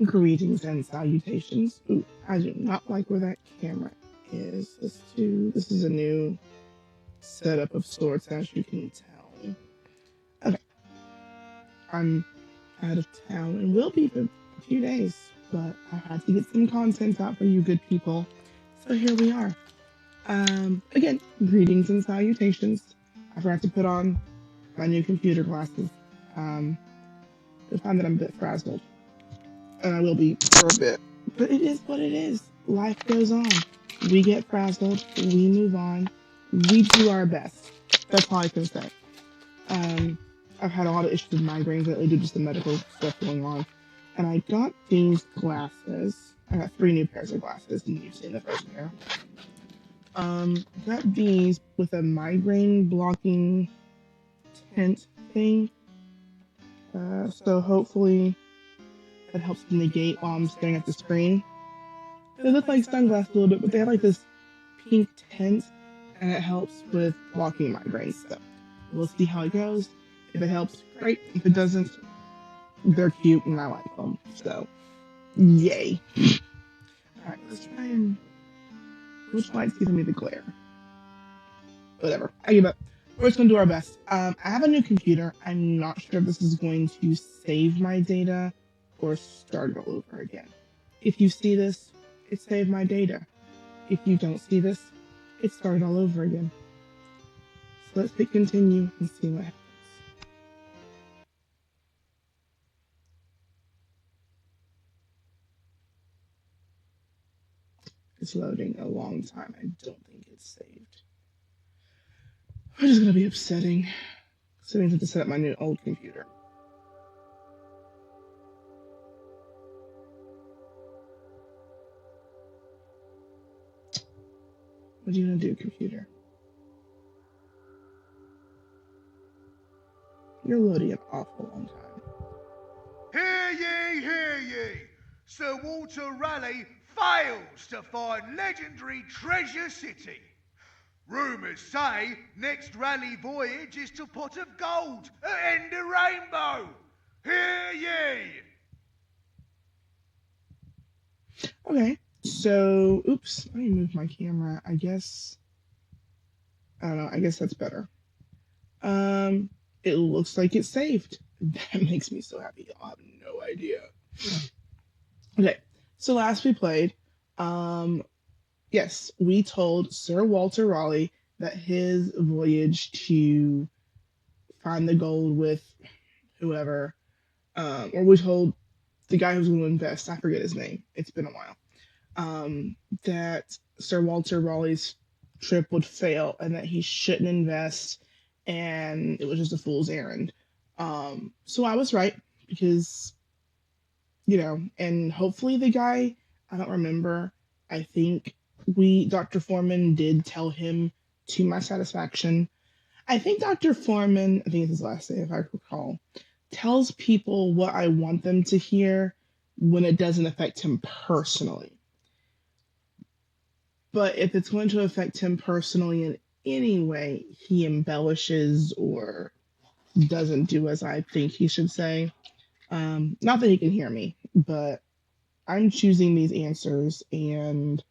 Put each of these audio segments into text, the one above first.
Greetings and salutations. Ooh, I do not like where that camera is. This is a new setup of sorts, as you can tell. Okay, I'm out of town and will be for a few days, but I had to get some content out for you good people. So here we are. Again, greetings and salutations. I forgot to put on my new computer glasses. I find that I'm a bit frazzled, and I will be for a bit. But it is what it is. Life goes on. We get frazzled. We move on. We do our best. That's all I can say. Um, I've had a lot of issues with migraines lately due to some medical stuff going on. And I got these glasses. I got 3 new pairs of glasses, and you've seen the first pair. Got these with a migraine blocking tint thing. So hopefully that helps negate while I'm staring at the screen. They look like sunglasses a little bit, but they have like this pink tint, and it helps with blocking migraines. So we'll see how it goes. If it helps, great. If it doesn't, they're cute and I like them. So, yay. Alright, let's try and... Which light's giving me the glare? Whatever. I give up. We're just going to do our best. I have a new computer. I'm not sure if this is going to save my data or start it all over again. If you see this, it saved my data. If you don't see this, it started all over again. So let's hit continue and see what happens. It's loading a long time. I don't think it's saved. Which is going to be upsetting. So I need to set up my new old computer. What are you going to do, computer? You're loading an awful long time. Hear ye! Sir Walter Raleigh fails to find legendary Treasure City. Rumours say next Raleigh voyage is to Pot of Gold at End of Rainbow. Hear ye! Okay, so, oops, let me move my camera. I don't know, I guess that's better. It looks like it's saved. That makes me so happy. Y'all have no idea. Okay, so last we played, yes, we told Sir Walter Raleigh that his voyage to find the gold with whoever, or we told the guy who's going to invest, I forget his name, it's been a while, that Sir Walter Raleigh's trip would fail and that he shouldn't invest and it was just a fool's errand. So I was right because, and hopefully the guy, I don't remember, I think Dr. Foreman did tell him to my satisfaction. I think Dr. Foreman, I think it's his last name if I recall, tells people what I want them to hear when it doesn't affect him personally. But if it's going to affect him personally in any way, he embellishes or doesn't do as I think he should say. Not that he can hear me, but I'm choosing these answers, and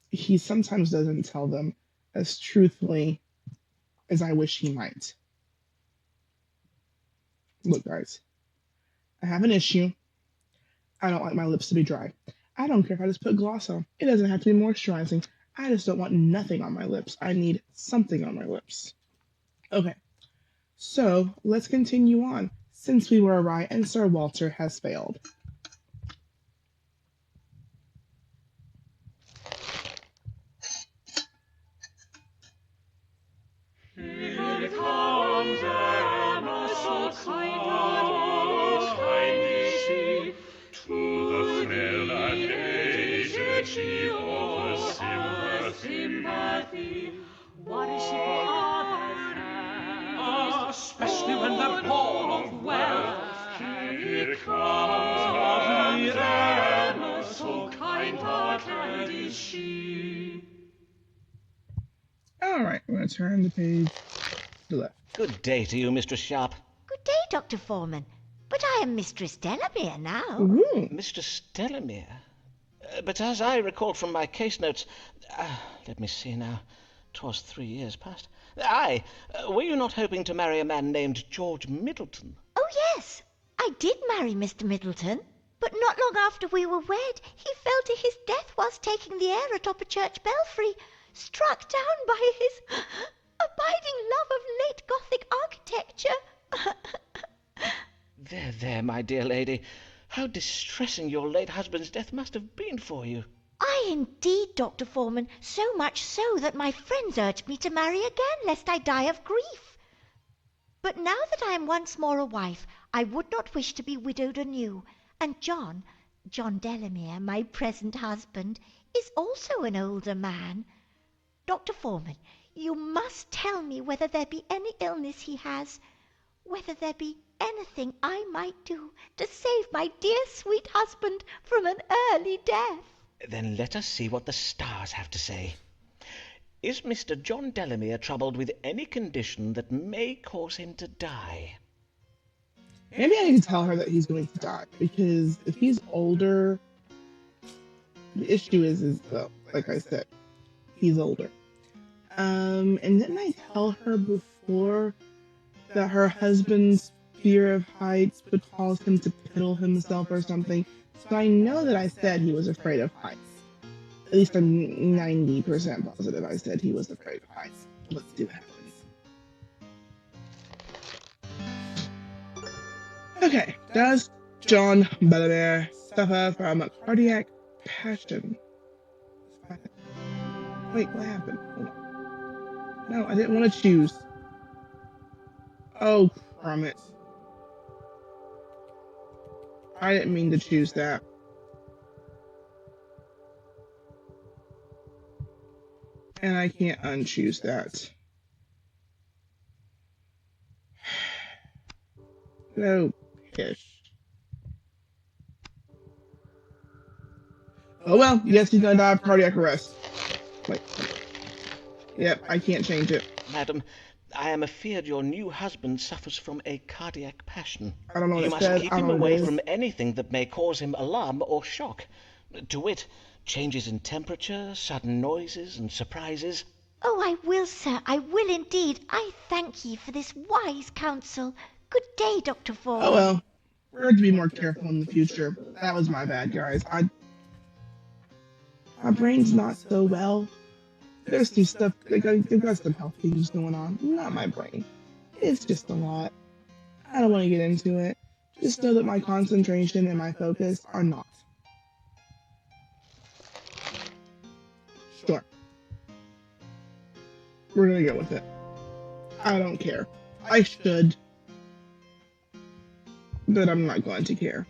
he sometimes doesn't tell them as truthfully as I wish he might. Look, guys, I have an issue. I don't like my lips to be dry. I don't care if I just put gloss on. It doesn't have to be moisturizing. I just don't want nothing on my lips. I need something on my lips. Okay, so let's continue on. Since we were right and Sir Walter has failed. Here comes Emma, so kindly to the frail and aged she offers sympathy. What is she for others has, especially when they're born of wealth? Here comes lovely Emma, so kind-hearted is she. All right, I'm going to turn the page to the left. Good day to you, Mistress Sharp. Good day, Dr. Foreman. But I am Mistress Delamere now. Ooh. Mistress Delamere? But as I recall from my case notes... let me see now. 'Twas 3 years past. Aye, were you not hoping to marry a man named George Middleton? Oh, yes, I did marry Mr. Middleton. But not long after we were wed, he fell to his death whilst taking the air atop a church belfry, struck down by his abiding love of late Gothic architecture. There, my dear lady. How distressing your late husband's death must have been for you. Aye, indeed, Dr. Foreman, so much so that my friends urged me to marry again, lest I die of grief. But now that I am once more a wife, I would not wish to be widowed anew, and John Delamere, my present husband, is also an older man. Dr. Foreman, you must tell me whether there be any illness he has, whether there be anything I might do to save my dear sweet husband from an early death. Then let us see what the stars have to say. Is Mr. John Delamere troubled with any condition that may cause him to die? Maybe I need to tell her that he's going to die, because if he's older, the issue is well, like I said, he's older. And didn't I tell her before that her husband's fear of heights would cause him to piddle himself or something? So I know that I said he was afraid of heights. At least I'm 90% positive I said he was afraid of heights. Let's see what happens. Okay, does John Delamere suffer from a cardiac passion? Wait, what happened? Hold on. No, I didn't want to choose. Oh, crummit. I didn't mean to choose that. And I can't unchoose that. No pish. Oh well, yes, he's gonna die of cardiac arrest. Wait. Yep, I can't change it. Madam, I am afeard your new husband suffers from a cardiac passion. I don't know what You it must says. keep I him don't know what it away is. from anything that may cause him alarm or shock. To wit, changes in temperature, sudden noises and surprises. Oh, I will, sir, I will indeed. I thank ye for this wise counsel. Good day, Dr. Foreman. Oh well, we're going to be more careful in the future. That was my bad, guys. My brain's not so well. There's some stuff, they've got some health issues going on. Not my brain. It's just a lot. I don't want to get into it. Just know that my concentration and my focus are not. Sure. We're gonna go with it. I don't care. I should. But I'm not going to care.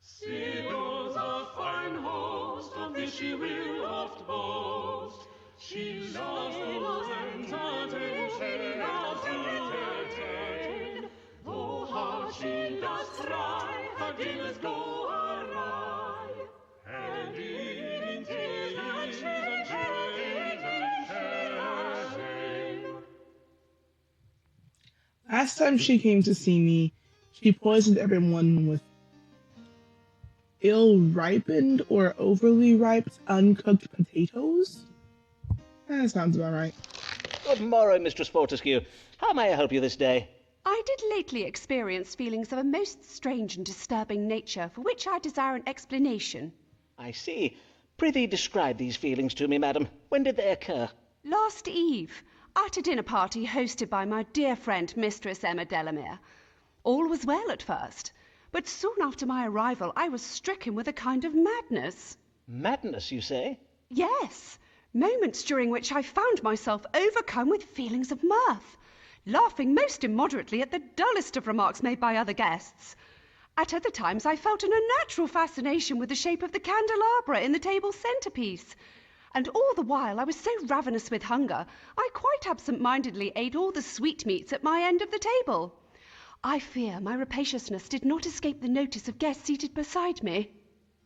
Sibyl's a fine host, of this she will oft boast. She loves to entertain, though hard she does try, her dinners go awry. And in tears and shame. Last time she came to see me, she poisoned everyone with ill-ripened or overly ripe uncooked potatoes? That sounds about right. Good morrow, Mistress Fortescue. How may I help you this day? I did lately experience feelings of a most strange and disturbing nature, for which I desire an explanation. I see. Prithee describe these feelings to me, madam. When did they occur? Last eve, at a dinner party hosted by my dear friend Mistress Emma Delamere. All was well at first, but soon after my arrival I was stricken with a kind of madness. Madness, you say? Yes, moments during which I found myself overcome with feelings of mirth, laughing most immoderately at the dullest of remarks made by other guests. At other times I felt an unnatural fascination with the shape of the candelabra in the table's centrepiece. And all the while I was so ravenous with hunger, I quite absent-mindedly ate all the sweetmeats at my end of the table. I fear my rapaciousness did not escape the notice of guests seated beside me.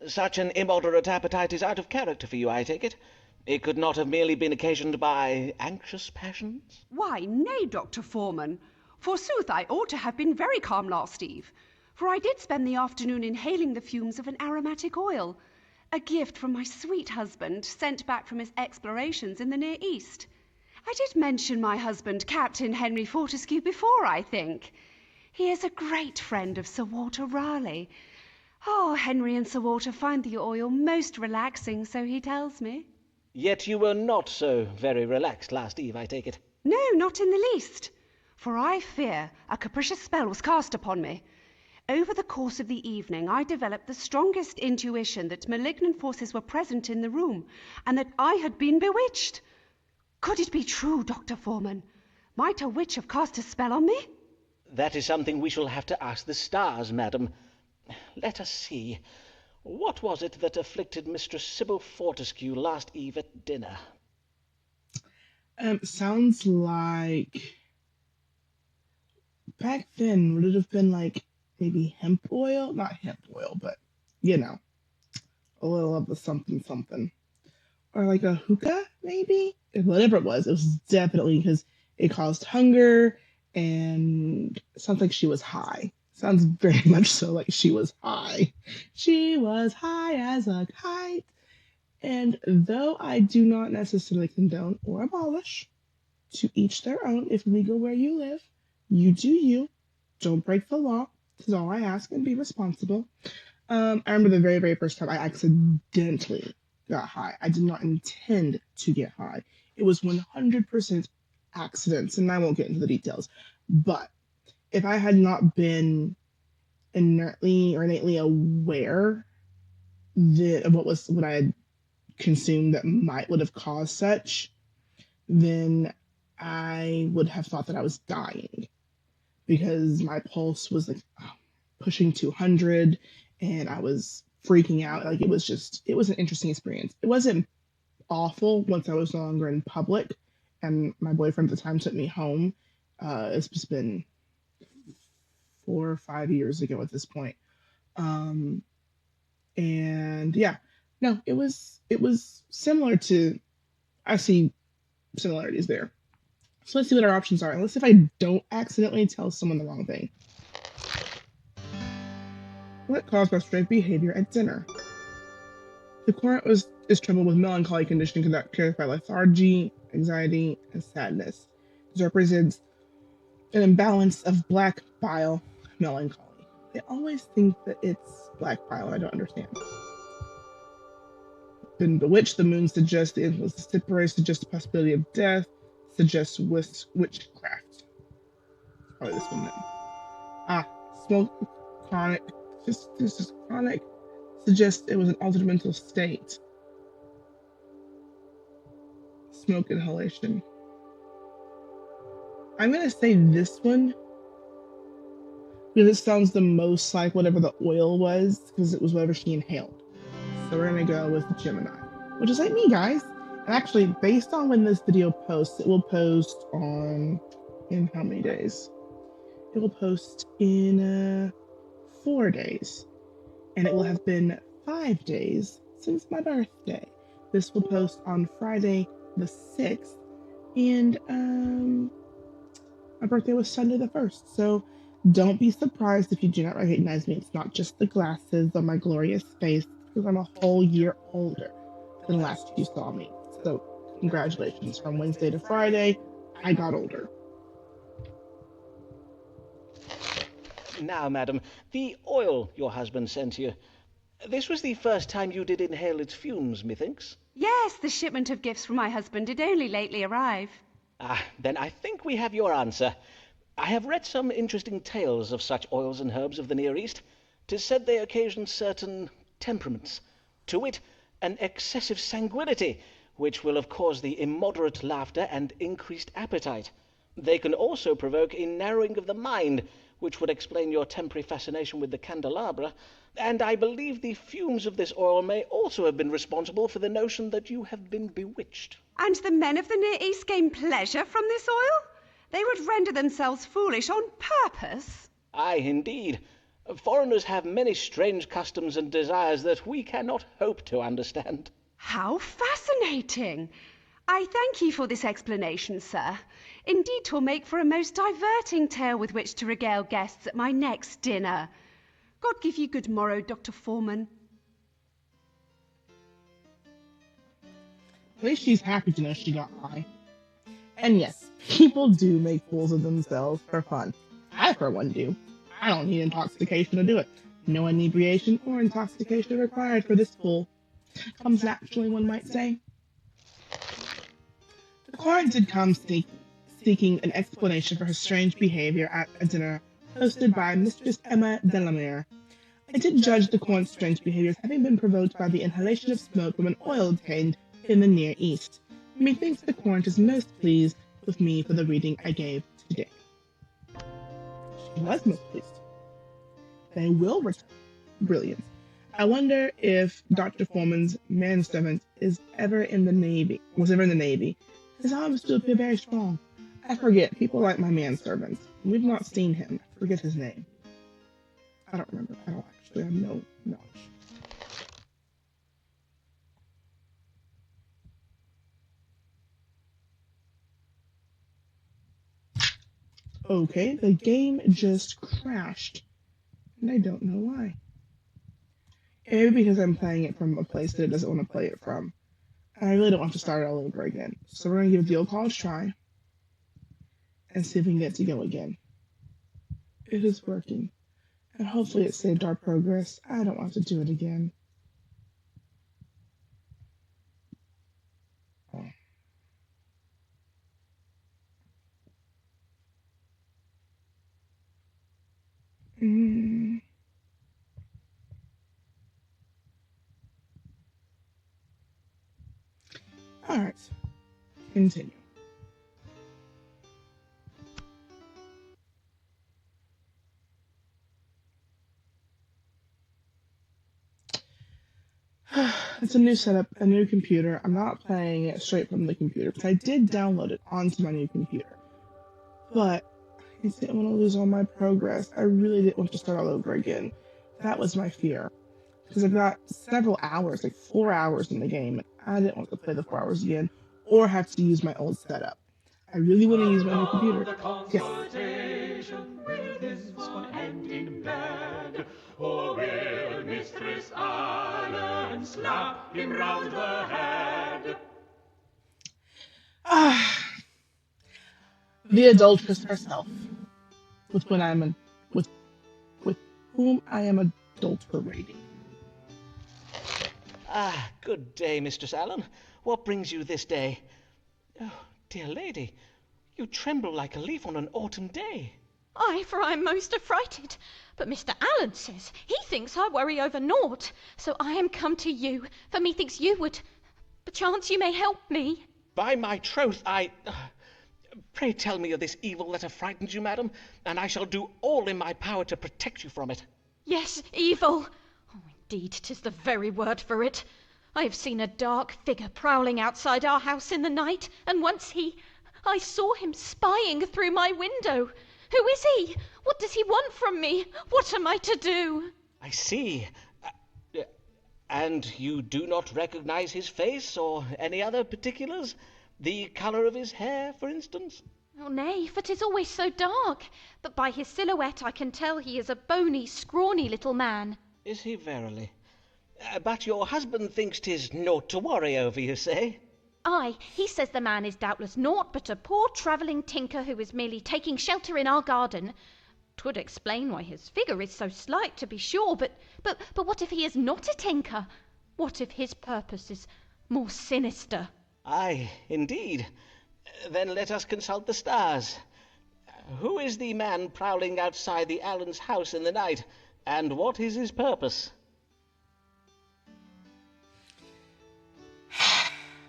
Such an immoderate appetite is out of character for you, I take it. It could not have merely been occasioned by anxious passions? Why, nay, Dr. Foreman. Forsooth, I ought to have been very calm last eve, for I did spend the afternoon inhaling the fumes of an aromatic oil, a gift from my sweet husband, sent back from his explorations in the Near East. I did mention my husband, Captain Henry Fortescue, before, I think. He is a great friend of Sir Walter Raleigh. Oh, Henry and Sir Walter find the oil most relaxing, so he tells me. Yet you were not so very relaxed last eve, I take it. No, not in the least, for I fear a capricious spell was cast upon me. Over the course of the evening, I developed the strongest intuition that malignant forces were present in the room, and that I had been bewitched. Could it be true, Dr. Foreman? Might a witch have cast a spell on me? That is something we shall have to ask the stars, madam. Let us see. What was it that afflicted Mistress Sybil Fortescue last eve at dinner? Sounds like back then would it have been like maybe hemp oil? Not hemp oil, but you know, a little of the something something. Or like a hookah, maybe? Whatever it was definitely because it caused hunger and it sounds like she was high. Sounds very much so like she was high. She was high as a kite. And though I do not necessarily condone or abolish, to each their own, if legal where you live, you do you. Don't break the law. This is all I ask, and be responsible. I remember the very, very first time I accidentally got high. I did not intend to get high. It was 100% accidents, and I won't get into the details. But if I had not been inertly or innately aware of what I had consumed that would have caused such, then I would have thought that I was dying because my pulse was like pushing 200 and I was freaking out. Like it was an interesting experience. It wasn't awful once I was no longer in public and my boyfriend at the time took me home. It's just been 4 or 5 years ago at this point. And yeah, no, it was similar to, I see similarities there. So let's see what our options are. And let's see if I don't accidentally tell someone the wrong thing. What caused my strange behavior at dinner? The client is troubled with melancholy condition characterized by lethargy, anxiety, and sadness. This represents an imbalance of black bile melancholy. They always think that it's black bile. I don't understand. Been bewitched. The moon suggests the influence of Stipperary, suggests the possibility of death, suggests witchcraft. Probably this one then. Smoke chronic. This is chronic. Suggests it was an altered mental state. Smoke inhalation. I'm gonna say this one because it sounds the most like whatever the oil was, because it was whatever she inhaled. So we're gonna go with Gemini, which is like me, guys. And actually, based on when this video posts, it will post in how many days? It will post in 4 days, and it will have been 5 days since my birthday. This will post on Friday the 6th, and my birthday was Sunday the 1st. So don't be surprised if you do not recognize me. It's not just the glasses on my glorious face, because I'm a whole year older than last you saw me. So congratulations. From Wednesday to Friday, I got older. Now, madam, the oil your husband sent you. This was the first time you did inhale its fumes, methinks. Yes, the shipment of gifts from my husband did only lately arrive. Then I think we have your answer. I have read some interesting tales of such oils and herbs of the Near East. 'Tis said they occasion certain temperaments, to wit, an excessive sanguinity, which will of course the immoderate laughter and increased appetite. They can also provoke a narrowing of the mind, which would explain your temporary fascination with the candelabra, and I believe the fumes of this oil may also have been responsible for the notion that you have been bewitched. And the men of the Near East gain pleasure from this oil? They would render themselves foolish on purpose? Aye, indeed. Foreigners have many strange customs and desires that we cannot hope to understand. How fascinating! I thank you for this explanation, sir. Indeed, 'twill make for a most diverting tale with which to regale guests at my next dinner. God give you good morrow, Dr. Foreman. At least she's happy to know she got high. And yes, people do make fools of themselves for fun. I, for one, do. I don't need intoxication to do it. No inebriation or intoxication required for this fool. Comes naturally, one might say. The coroner did come seeking an explanation for her strange behavior at a dinner hosted by Mistress Emma Delamere. I did judge the coroner's strange behavior as having been provoked by the inhalation of smoke from an oil obtained in the Near East. Methinks the coroner is most pleased with me for the reading I gave today. She was most pleased. They will return. Brilliant. I wonder if Dr. Foreman's manservant was ever in the Navy. His arms still appear very strong. I forget. People like my manservant. We've not seen him. I forget his name. I don't remember. I don't actually have no knowledge. Okay, the game just crashed. And I don't know why. Maybe because I'm playing it from a place that it doesn't want to play it from. And I really don't want to start it all over again. So we're going to give the old college try. And see if we can get to go again. It is working. And hopefully it saved our progress. I don't want to do it again. Oh. Alright. Continue. It's a new setup, a new computer. I'm not playing it straight from the computer, because I did download it onto my new computer. But I didn't want to lose all my progress. I really didn't want to start all over again. That was my fear. Because I've got several hours, like 4 hours in the game, and I didn't want to play the 4 hours again, or have to use my old setup. I really want to use my new computer. The consultation, will this one end in bed? Or will Mistress Allen slap him round the head? The adulteress herself, with whom I am adulterating. Ah, good day, Mistress Allen. What brings you this day? Oh, dear lady, you tremble like a leaf on an autumn day. Aye, for I am most affrighted. But Mr. Allen says he thinks I worry over naught. So I am come to you, for methinks you would, perchance you may help me. By my troth, Pray tell me of this evil that affrightens you, madam, and I shall do all in my power to protect you from it. Yes, evil. Oh, indeed, 'tis the very word for it. I have seen a dark figure prowling outside our house in the night, and once I saw him spying through my window. Who is he? What does he want from me? What am I to do? I see. And you do not recognize his face or any other particulars? The colour of his hair, for instance? Oh, nay, for 'tis always so dark. But by his silhouette I can tell he is a bony, scrawny little man. Is he verily? But your husband thinks 'tis naught to worry over, you say? Aye, he says the man is doubtless naught but a poor travelling tinker who is merely taking shelter in our garden. 'Twould explain why his figure is so slight, to be sure, but what if he is not a tinker? What if his purpose is more sinister? Aye, indeed. Then let us consult the stars. Who is the man prowling outside the Allens' house in the night, and what is his purpose?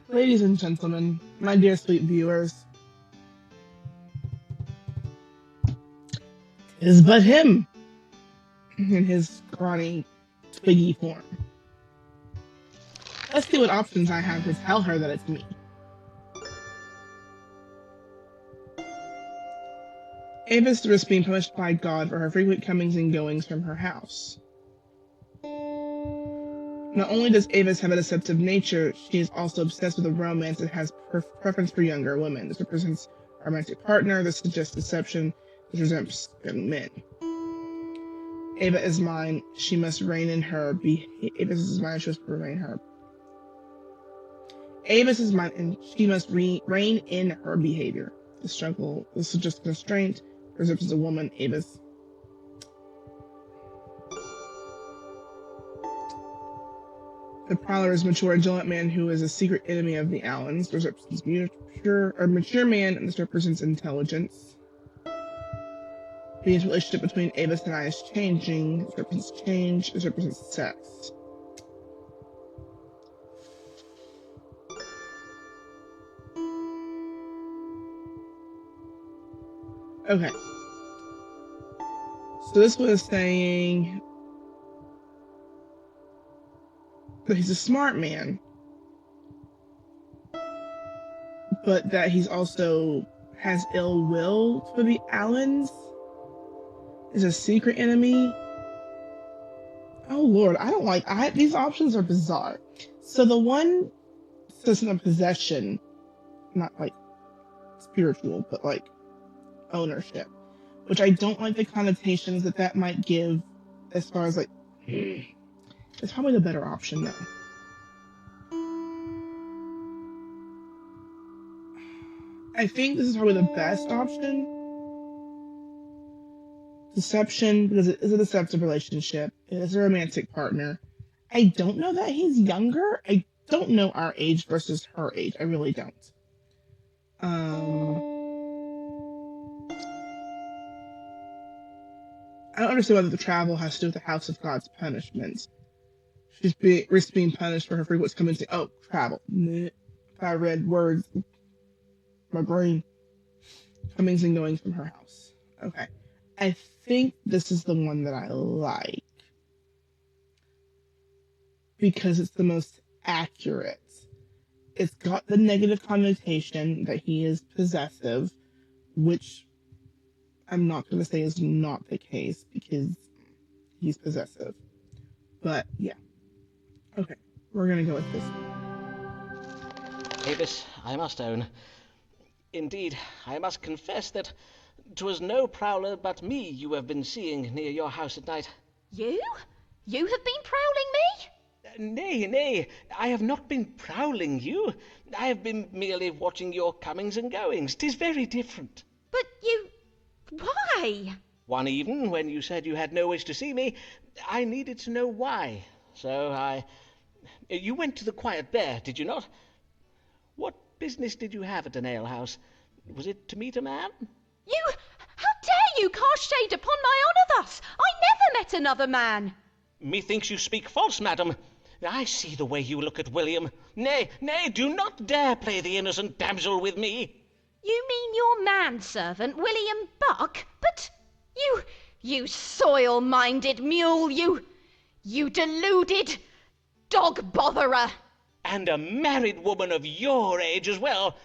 Ladies and gentlemen, my dear sweet viewers, 'tis but him in his scrawny, twiggy form. Let's see what options I have to tell her that it's me. Ava's risk being punished by God for her frequent comings and goings from her house. Not only does Avis have a deceptive nature, she is also obsessed with a romance and has preference for younger women. This represents a romantic partner. This suggests deception. This represents young men. Ava is mine. She must reign in her. Avis is mine. She must reign her. Avis is mine, and she must reign in her behavior. The struggle. This is just constraint. Represents a woman. Avis. The Prowler is a mature, indulgent man who is a secret enemy of the Allens. This represents mature man, and this represents intelligence. The relationship between Avis and I is changing. This represents change. This represents sex. Okay. So this was saying that he's a smart man, but that he's also has ill will for the Allens, is a secret enemy. Oh Lord, I don't like these options are bizarre. So the one system of possession, not like spiritual, but like ownership, which I don't like the connotations that might give as far as like it's probably the better option though. I think this is probably the best option. Deception, because it is a deceptive relationship. It is a romantic partner. I don't know that he's younger. I don't know our age versus her age. I really don't. I don't understand whether the travel has to do with the House of God's punishment. She's being punished for her frequent coming to travel. If I read words, my brain comings and goings from her house. Okay. I think this is the one that I like because it's the most accurate. It's got the negative connotation that he is possessive, which I'm not going to say is not the case because he's possessive. But yeah. Okay, we're going to go with this one. Avis, I must own. Indeed, I must confess that 'twas no prowler but me you have been seeing near your house at night. You? You have been prowling me? Nay, I have not been prowling you. I have been merely watching your comings and goings. 'Tis very different. But you... Why? One evening, when you said you had no wish to see me, I needed to know why. So You went to the Quiet Bear, did you not? What business did you have at an alehouse? Was it to meet a man? You... How dare you cast shade upon my honour thus? I never met another man. Methinks you speak false, madam. I see the way you look at William. Nay, do not dare play the innocent damsel with me. You mean your manservant, William Buck? But you soil-minded mule, you deluded dog-botherer. And a married woman of your age as well.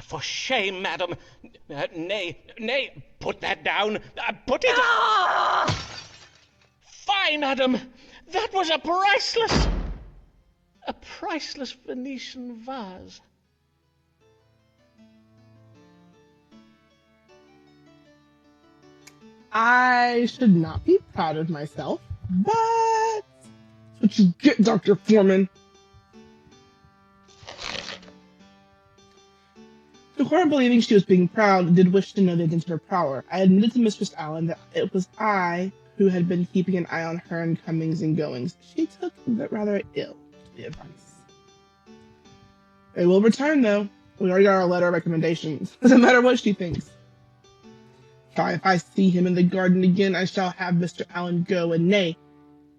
For shame, madam. Nay, put that down. Put it... Ah! Fie, madam. That was a priceless Venetian vase. I should not be proud of myself, but that's what you get, Dr. Foreman. To her believing she was being proud, did wish to know the identity of her prowler. I admitted to Mistress Allen that it was I who had been keeping an eye on her and comings and goings. She took that rather ill, the advice. They will return, though. We already got our letter of recommendations. Doesn't matter what she thinks. If I see him in the garden again, I shall have Mr. Allen go, and nay,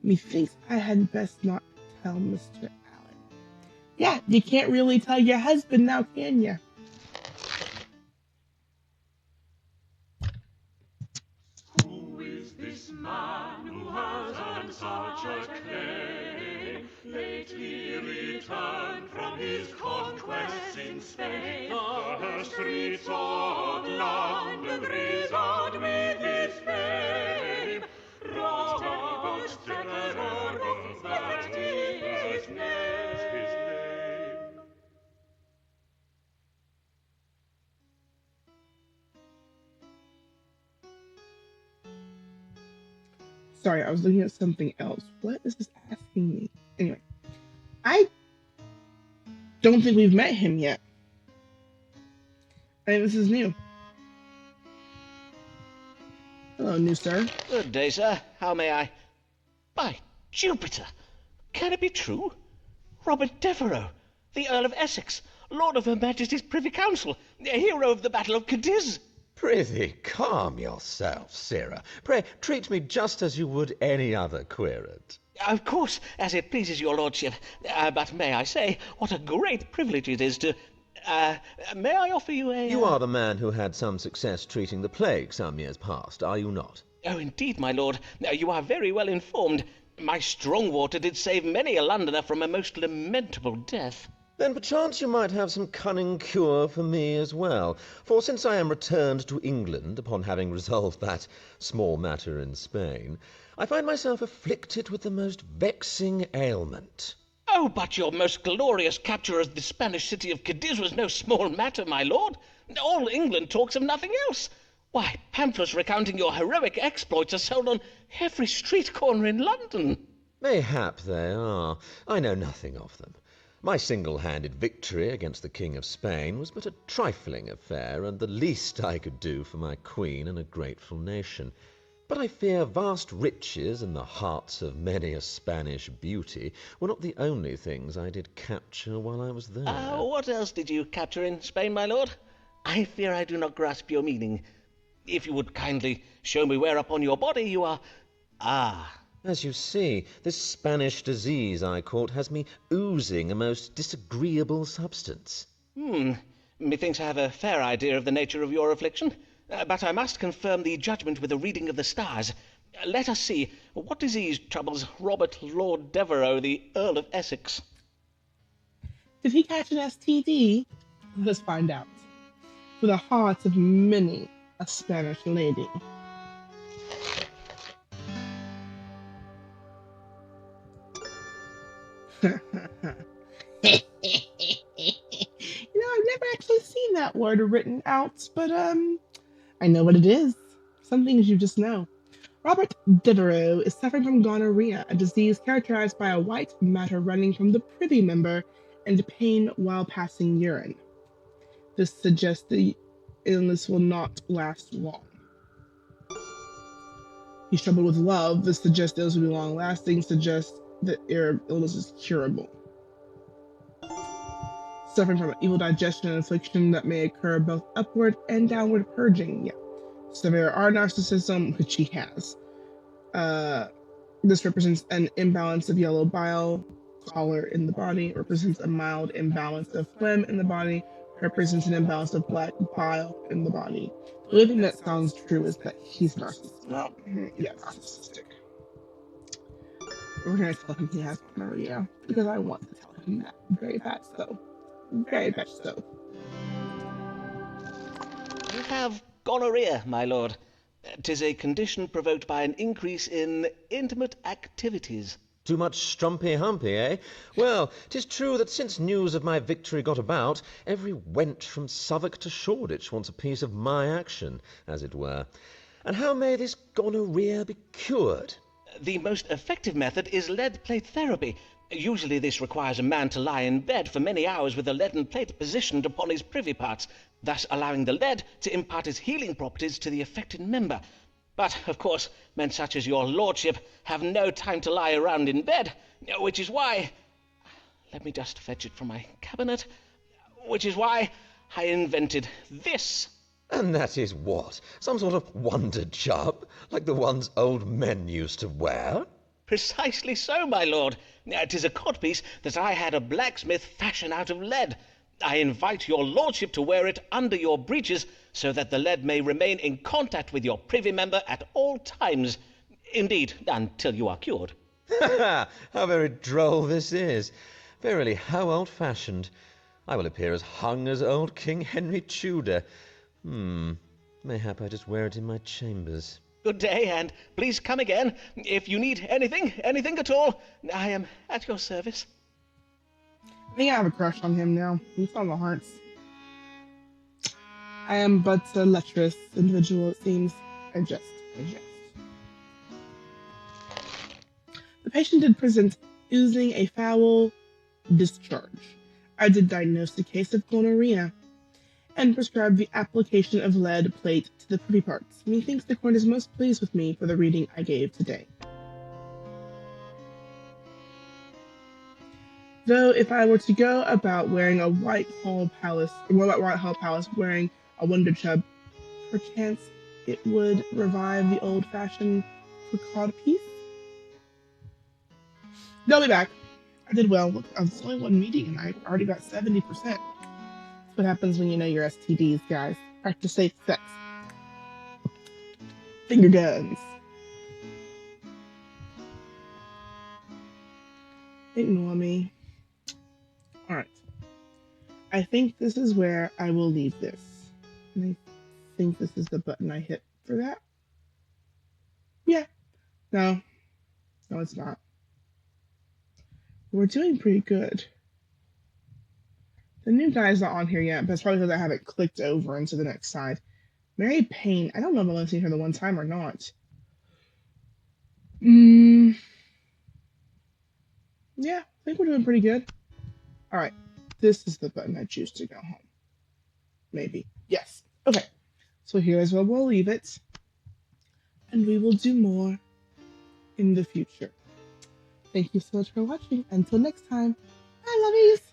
methinks I had best not tell Mr. Allen. Yeah, you can't really tell your husband now, can you? Who is this man who has earned such acclaim? Lately returned from his conquests in Spain. The streets of London resound with his fame. Robert the terror of that he Sorry, I was looking at something else. What is this asking me? Anyway, I don't think we've met him yet. I think this is new. Hello, new sir. Good day, sir. How may I? By Jupiter! Can it be true? Robert Devereux, the Earl of Essex, Lord of Her Majesty's Privy Council, a hero of the Battle of Cadiz. Prithee, calm yourself, Sirrah. Pray, treat me just as you would any other querent. Of course, as it pleases your lordship. But may I say, what a great privilege it is to... may I offer you a... You are the man who had some success treating the plague some years past, are you not? Oh, indeed, my lord. You are very well informed. My strong water did save many a Londoner from a most lamentable death. Then perchance you might have some cunning cure for me as well, for since I am returned to England upon having resolved that small matter in Spain, I find myself afflicted with the most vexing ailment. Oh, but your most glorious capture of the Spanish city of Cadiz was no small matter, my lord. All England talks of nothing else. Why, pamphlets recounting your heroic exploits are sold on every street corner in London. Mayhap they are. I know nothing of them. My single-handed victory against the King of Spain was but a trifling affair, and the least I could do for my queen and a grateful nation. But I fear vast riches and the hearts of many a Spanish beauty were not the only things I did capture while I was there. What else did you capture in Spain, my lord? I fear I do not grasp your meaning. If you would kindly show me where upon your body you are... As you see, this Spanish disease I caught has me oozing a most disagreeable substance. Methinks I have a fair idea of the nature of your affliction. But I must confirm the judgment with a reading of the stars. Let us see, what disease troubles Robert Lord Devereux, the Earl of Essex? Did he catch an STD? Let us find out. For the hearts of many a Spanish lady. I've never actually seen that word written out, but I know what it is. Some things you just know. Robert Devereux is suffering from gonorrhea, a disease characterized by a white matter running from the privy member and pain while passing urine. This suggests the illness will not last long. He's troubled with love. This suggests illness will be long-lasting, suggests that illness is curable. Suffering from an evil digestion and affliction that may occur both upward and downward purging. Yeah. Severe R narcissism, which he has. This represents an imbalance of yellow bile color in the body, represents a mild imbalance of phlegm in the body, represents an imbalance of black bile in the body. The only thing that sounds true is that he's narcissistic. Well, yeah, narcissistic. We're going to tell him he has gonorrhea, because I want to tell him that very bad so. Very much so. You have gonorrhea, my lord. 'Tis a condition provoked by an increase in intimate activities. Too much strumpy-humpy, eh? Well, 'tis true that since news of my victory got about, every wench from Southwark to Shoreditch wants a piece of my action, as it were. And how may this gonorrhea be cured? The most effective method is lead plate therapy. Usually this requires a man to lie in bed for many hours with a leaden plate positioned upon his privy parts, thus allowing the lead to impart its healing properties to the affected member. But, of course, men such as your lordship have no time to lie around in bed, which is why... Let me just fetch it from my cabinet. Which is why I invented this. And that is what? Some sort of wonder chub, like the ones old men used to wear? Precisely so, my lord. 'Tis a codpiece that I had a blacksmith fashion out of lead. I invite your lordship to wear it under your breeches, so that the lead may remain in contact with your privy member at all times. Indeed, until you are cured. Ha! How very droll this is. Verily, how old-fashioned. I will appear as hung as old King Henry Tudor. Mayhap I just wear it in my chambers. Good day, and please come again. If you need anything at all, I am at your service. I think I have a crush on him now. He's on the hearts. I am but a lecherous individual, it seems. I jest. patient did present oozing a foul discharge. I did diagnose the case of gonorrhea and prescribed the application of lead plate to the privy parts. Methinks the court is most pleased with me for the reading I gave today. Though if I were to go about wearing a Whitehall Palace, wearing a wonder chub, perchance it would revive the old-fashioned fricade piece. They'll be back. I did well. Look, it's only one meeting and I already got 70%. That's what happens when you know your STDs, guys. Practice safe sex. Finger guns. Ignore me. Alright. I think this is where I will leave this. And I think this is the button I hit for that. Yeah. No. No, it's not. We're doing pretty good. The new guy's not on here yet, but it's probably because I haven't clicked over into the next side. Mary Payne. I don't know if I've only seen her the one time or not. Yeah, I think we're doing pretty good. Alright. This is the button I choose to go home. Maybe. Yes. Okay. So here is where we'll leave it. And we will do more in the future. Thank you so much for watching. Until next time. Bye, lovies!